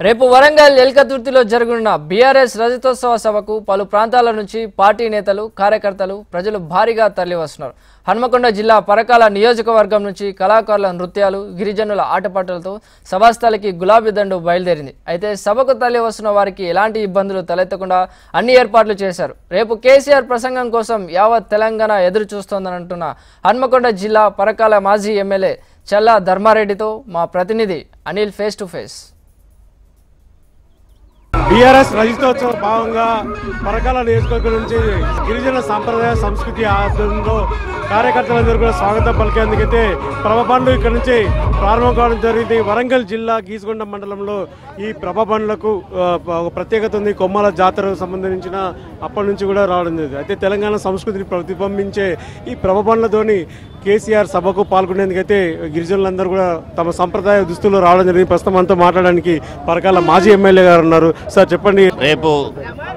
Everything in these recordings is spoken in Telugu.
రేపు వరంగల్ ఎల్కతుర్తిలో జరగనున్న బీఆర్ఎస్ రజతోత్సవ సభకు పలు ప్రాంతాల నుంచి పార్టీ నేతలు కార్యకర్తలు ప్రజలు భారీగా తరలివస్తున్నారు. హన్మకొండ జిల్లా పరకాల నియోజకవర్గం నుంచి కళాకారుల నృత్యాలు గిరిజనుల ఆటపాటలతో సభాస్థలికి గులాబీ దండు బయలుదేరింది. అయితే సభకు తరలివస్తున్న వారికి ఎలాంటి ఇబ్బందులు తలెత్తకుండా అన్ని ఏర్పాట్లు చేశారు. రేపు కేసీఆర్ ప్రసంగం కోసం యావత్ తెలంగాణ ఎదురు చూస్తోందంటున్న హన్మకొండ జిల్లా పరకాల మాజీ ఎమ్మెల్యే చల్లా ధర్మారెడ్డితో మా ప్రతినిధి Anil face to face. BRS రజతోత్సవ భాగంగా పరకాల నియోజకవర్గం నుంచి గిరిజన సాంప్రదాయ సంస్కృతి ఆధ్వర్యంలో కార్యకర్తలందరూ కూడా స్వాగతం పలికేందుకైతే ప్రభ బండ్లు ఇక్కడ నుంచి ప్రారంభం కావడం జరిగింది. వరంగల్ జిల్లా గీసుగొండ మండలంలో ఈ ప్రభ బండ్లకు ఒక ప్రత్యేకత ఉంది. కొమ్మల జాతరకు సంబంధించిన అప్పటి నుంచి కూడా రావడం జరిగింది. అయితే తెలంగాణ సంస్కృతిని ప్రతిబింబించే ఈ ప్రభ బండ్లతోని కేసీఆర్ సభకు పాల్గొనేందుకైతే గిరిజనులందరూ కూడా తమ సంప్రదాయ దుస్తుల్లో రావడం జరిగింది. ప్రస్తుతం అంతా మాట్లాడడానికి పరకాల మాజీ ఎమ్మెల్యే గారు ఉన్నారు. సార్ చెప్పండి, రేపు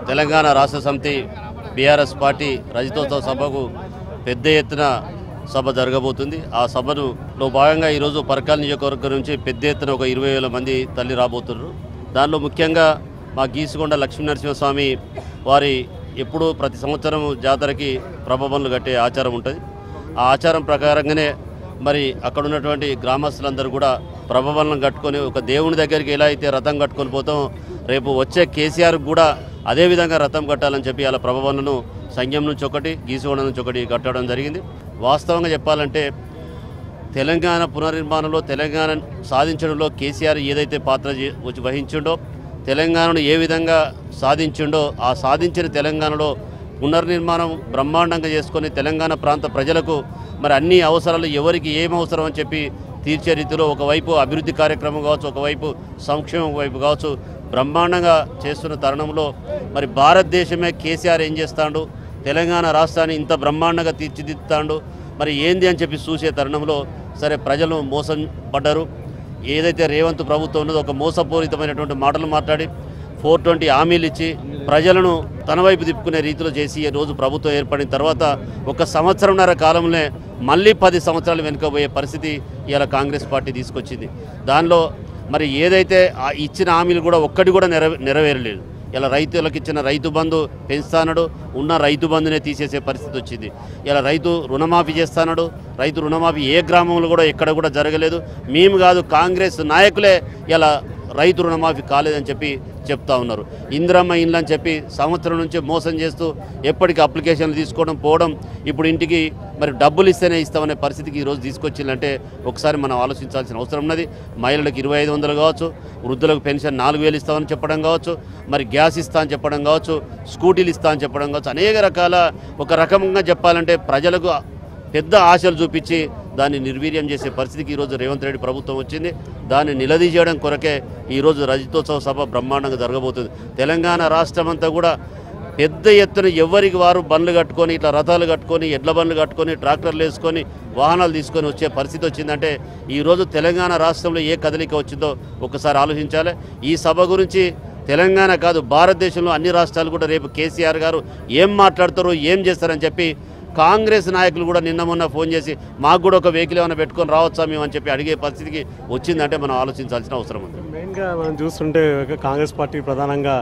తెలంగాణ రాష్ట్ర సమితి బీఆర్ఎస్ పార్టీ రజతోత్సవ సభకు పెద్ద ఎత్తున సభ జరగబోతుంది. ఆ సభలో భాగంగా ఈరోజు పరకాల నియోజకవర్గం నుంచి పెద్ద ఎత్తున ఒక 20,000 మంది తల్లి రాబోతున్నారు. దానిలో ముఖ్యంగా మా గీసుకొండ లక్ష్మీనరసింహస్వామి వారి ఎప్పుడూ ప్రతి సంవత్సరం జాతరకి ప్రభబండ్లు కట్టే ఆచారం ఉంటుంది. ఆ ఆచారం ప్రకారంగానే మరి అక్కడ ఉన్నటువంటి గ్రామస్తులందరూ కూడా ప్రభబండ్లను కట్టుకొని ఒక దేవుని దగ్గరికి ఎలా అయితే రథం కట్టుకొని పోతామో రేపు వచ్చే కేసీఆర్ కూడా అదేవిధంగా రథం కట్టాలని చెప్పి అలా ప్రభబండ్లను సంఘం నుంచి ఒకటి గీసుకొండ నుంచి ఒకటి కట్టడం జరిగింది. వాస్తవంగా చెప్పాలంటే తెలంగాణ పునర్నిర్మాణంలో తెలంగాణ సాధించడంలో కేసీఆర్ ఏదైతే పాత్ర వహించిండో తెలంగాణను ఏ విధంగా సాధించిండో ఆ సాధించిన తెలంగాణలో పునర్నిర్మాణం బ్రహ్మాండంగా చేసుకొని తెలంగాణ ప్రాంత ప్రజలకు మరి అన్ని అవసరాలు ఎవరికి ఏం అవసరం అని చెప్పి తీర్చే రీతిలో ఒకవైపు అభివృద్ధి కార్యక్రమం కావచ్చు, ఒకవైపు సంక్షేమం వైపు కావచ్చు బ్రహ్మాండంగా చేస్తున్న తరుణంలో మరి భారతదేశమే కేసీఆర్ ఏం చేస్తాడు, తెలంగాణ రాష్ట్రాన్ని ఇంత బ్రహ్మాండంగా తీర్చిదిద్దుతాడు మరి ఏంది అని చెప్పి చూసే తరుణంలో సరే ప్రజలు మోసం పడ్డారు. ఏదైతే రేవంత్ ప్రభుత్వం ఉన్నదో ఒక మోసపూరితమైనటువంటి మాటలు మాట్లాడి 420 హామీలు ఇచ్చి ప్రజలను తన వైపు తిప్పుకునే రీతిలో చేసి ఈ రోజు ప్రభుత్వం ఏర్పడిన తర్వాత 1 సంవత్సరంన్నర కాలంలో మళ్ళీ 10 సంవత్సరాలు వెనుకపోయే పరిస్థితి ఇలా కాంగ్రెస్ పార్టీ తీసుకొచ్చింది. దానిలో మరి ఏదైతే ఇచ్చిన హామీలు కూడా ఒక్కటి కూడా నెరవేరలేదు. ఇలా రైతులకు ఇచ్చిన రైతు బంధు పెంచుతానడు, ఉన్న రైతు బంధునే తీసేసే పరిస్థితి వచ్చింది. ఇలా రైతు రుణమాఫీ చేస్తానడు, రైతు రుణమాఫీ ఏ గ్రామంలో కూడా ఎక్కడ కూడా జరగలేదు. మేము కాదు కాంగ్రెస్ నాయకులే ఇలా రైతు రుణమాఫీ కాలేదని చెప్పి చెప్తా ఉన్నారు. ఇందిరమ్మ ఇండ్లు అని చెప్పి సంవత్సరం నుంచి మోసం చేస్తూ ఎప్పటికీ అప్లికేషన్లు తీసుకోవడం పోవడం, ఇప్పుడు ఇంటికి మరి డబ్బులు ఇస్తేనే ఇస్తామనే పరిస్థితికి ఈరోజు తీసుకొచ్చిందంటే ఒకసారి మనం ఆలోచించాల్సిన అవసరం ఉన్నది. మహిళలకు 2,500 కావచ్చు, వృద్ధులకు పెన్షన్ 4,000 ఇస్తామని చెప్పడం కావచ్చు, మరి గ్యాస్ ఇస్తా అని చెప్పడం కావచ్చు, స్కూటీలు ఇస్తా అని చెప్పడం కావచ్చు, అనేక రకాల ఒక రకంగా చెప్పాలంటే ప్రజలకు పెద్ద ఆశలు చూపించి దాన్ని నిర్వీర్యం చేసే పరిస్థితికి ఈరోజు రేవంత్ రెడ్డి ప్రభుత్వం వచ్చింది. దాన్ని నిలదీయడం కొరకే ఈరోజు రజతోత్సవ సభ బ్రహ్మాండంగా జరగబోతుంది. తెలంగాణ రాష్ట్రం అంతా కూడా పెద్ద ఎత్తున ఎవరికి వారు బండ్లు కట్టుకొని ఇట్లా రథాలు కట్టుకొని ఎడ్ల బండ్లు కట్టుకొని ట్రాక్టర్లు వేసుకొని వాహనాలు తీసుకొని వచ్చే పరిస్థితి వచ్చిందంటే ఈరోజు తెలంగాణ రాష్ట్రంలో ఏ కదలిక వచ్చిందో ఒకసారి ఆలోచించాలి. ఈ సభ గురించి తెలంగాణ కాదు భారతదేశంలో అన్ని రాష్ట్రాలు కూడా రేపు కేసీఆర్ గారు ఏం మాట్లాడతారో ఏం చేస్తారని చెప్పి కాంగ్రెస్ నాయకులు కూడా నిన్న మొన్న ఫోన్ చేసి మాకు కూడా ఒక వెహికల్ ఏమైనా పెట్టుకొని రావచ్చా మేము అని చెప్పి అడిగే పరిస్థితికి వచ్చిందంటే మనం ఆలోచించాల్సిన అవసరం ఉంది. మెయిన్గా మనం చూస్తుంటే కాంగ్రెస్ పార్టీ ప్రధానంగా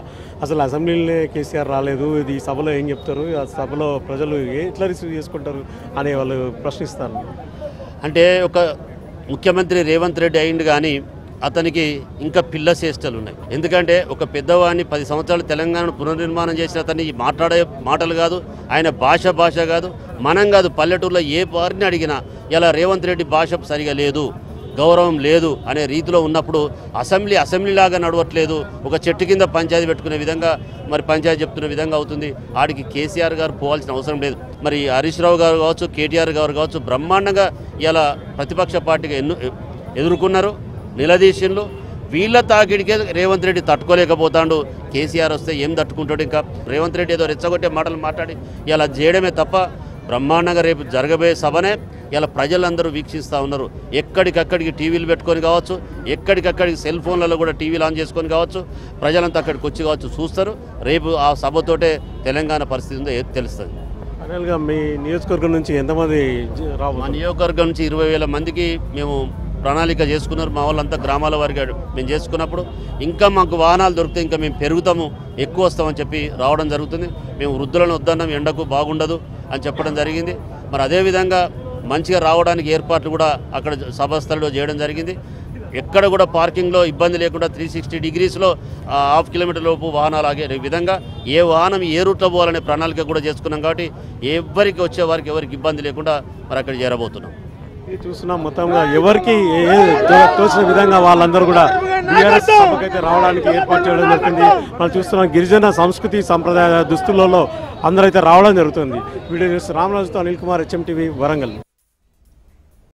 అసలు అసెంబ్లీలోనే కేసీఆర్ రాలేదు, ఇది ఈ సభలో ఏం చెప్తారు, ఆ సభలో ప్రజలు ఎట్లా రిసీవ్ చేసుకుంటారు అనే వాళ్ళు ప్రశ్నిస్తారు. అంటే ఒక ముఖ్యమంత్రి రేవంత్ రెడ్డి అయింది కానీ అతనికి ఇంకా పిల్ల చేష్టలు ఉన్నాయి. ఎందుకంటే ఒక పెద్దవాడిని 10 సంవత్సరాలు తెలంగాణను పునర్నిర్మాణం చేసిన అతన్ని మాట్లాడే మాటలు కాదు, ఆయన భాష కాదు, మనం కాదు పల్లెటూరులో ఏ వారిని అడిగినా ఇలా రేవంత్ రెడ్డి భాష సరిగా లేదు, గౌరవం లేదు అనే రీతిలో ఉన్నప్పుడు అసెంబ్లీలాగా నడవట్లేదు, ఒక చెట్టు కింద పంచాయతీ పెట్టుకునే విధంగా మరి పంచాయతీ చెప్తున్న విధంగా అవుతుంది. ఆడికి కేసీఆర్ గారు పోవాల్సిన అవసరం లేదు. మరి హరీష్ రావు గారు కావచ్చు, కేటీఆర్ గారు కావచ్చు బ్రహ్మాండంగా ఇలా ప్రతిపక్ష పార్టీగా ఎదుర్కొన్నారు, నిలదీషన్లు. వీళ్ళ తాకిడికే రేవంత్ రెడ్డి తట్టుకోలేకపోతాడు. కేసీఆర్ వస్తే ఏం తట్టుకుంటాడు? ఇంకా రేవంత్ రెడ్డి ఏదో రెచ్చగొట్టే మాటలు మాట్లాడి ఇలా చేయడమే తప్ప బ్రహ్మాండంగా రేపు జరగబోయే సభనే ఇలా ప్రజలందరూ వీక్షిస్తూ ఉన్నారు. ఎక్కడికక్కడికి టీవీలు పెట్టుకొని కావచ్చు, ఎక్కడికక్కడికి సెల్ ఫోన్లలో కూడా టీవీలు ఆన్ చేసుకొని కావచ్చు, ప్రజలంతా అక్కడికి వచ్చి కావచ్చు చూస్తారు. రేపు ఆ సభతోటే తెలంగాణ పరిస్థితి ఉందో తెలుస్తుంది. ఫైనల్గా మీ నియోజకవర్గం నుంచి ఎంతమంది మా నియోజకవర్గం నుంచి 20,000 మందికి మేము ప్రణాళిక చేసుకున్నారు. మా వాళ్ళంతా గ్రామాల వారికి మేము చేసుకున్నప్పుడు ఇంకా మాకు వాహనాలు దొరికితే ఇంకా మేము పెరుగుతాము, ఎక్కువ వస్తామని చెప్పి రావడం జరుగుతుంది. మేము వృద్ధులను వద్దన్నాం, ఎండకు బాగుండదు అని చెప్పడం జరిగింది. మరి అదేవిధంగా మంచిగా రావడానికి ఏర్పాట్లు కూడా అక్కడ సభాస్థలిలో చేయడం జరిగింది. ఎక్కడ కూడా పార్కింగ్లో ఇబ్బంది లేకుండా 360 డిగ్రీస్లో హాఫ్ కిలోమీటర్ లోపు వాహనాలు ఆగే విధంగా ఏ వాహనం ఏ రూట్లో పోవాలనే ప్రణాళిక కూడా చేసుకున్నాం. కాబట్టి ఎవరికి వచ్చే వారికి ఎవరికి ఇబ్బంది లేకుండా మరి అక్కడ చేరబోతున్నాం. ఇది చూస్తున్నాం మొత్తంగా ఎవరికి తోచిన విధంగా వాళ్ళందరూ కూడా బీఆర్ఎస్ సభకైతే రావడానికి ఏర్పాటు చేయడం జరుగుతుంది. మనం చూస్తున్నాం గిరిజన సంస్కృతి సంప్రదాయ దుస్తులలో అందరైతే రావడం జరుగుతుంది. వీడియో న్యూస్ రామరాజుతో అనిల్ కుమార్, HM TV, వరంగల్.